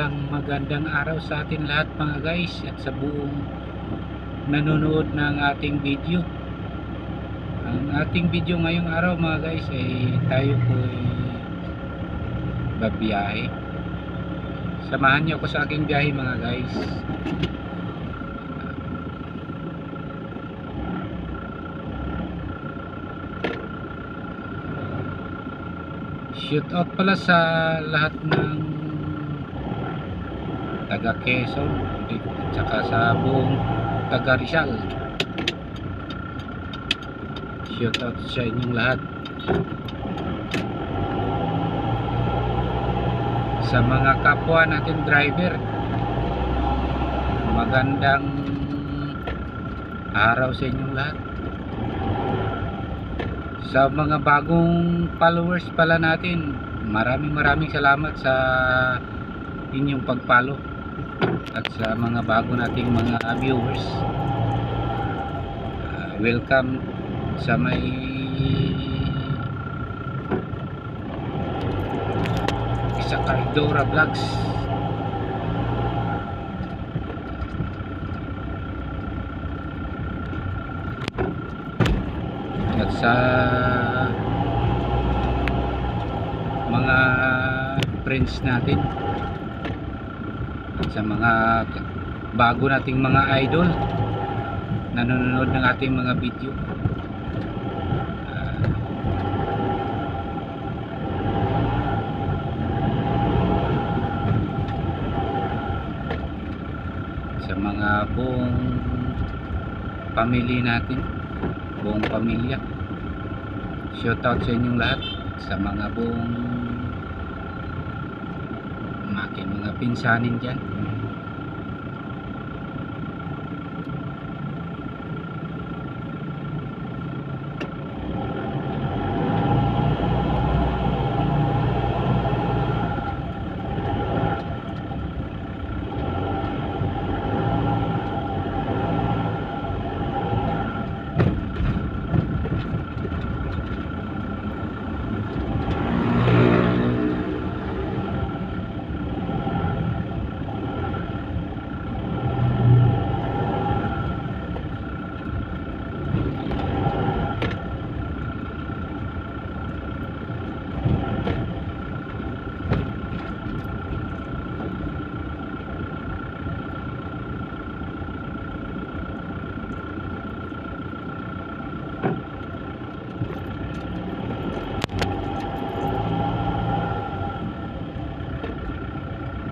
magandang araw sa atin lahat mga guys, at sa buong nanonood ng ating video. Ang ating video ngayong araw mga guys ay tayo po ay babiyahe. Samahan niyo ako sa aking biyahe mga guys. Shout out pala sa lahat ng taga Quezon at saka sa buong taga Rizal. Shout out sa inyong lahat. Sa mga kapwa natin driver, magandang araw sa inyong lahat. Sa mga bagong followers pala natin, maraming salamat sa inyong pag-follow. At sa mga bago nating mga viewers, welcome sa may sa Cardora Vlogs. At sa mga friends natin, at sa mga bago nating mga idol nanonood ng ating mga video, sa mga buong pamilya natin, buong pamilya, shout out sa inyong lahat. Sa mga buong aking mga pinsanin dyan,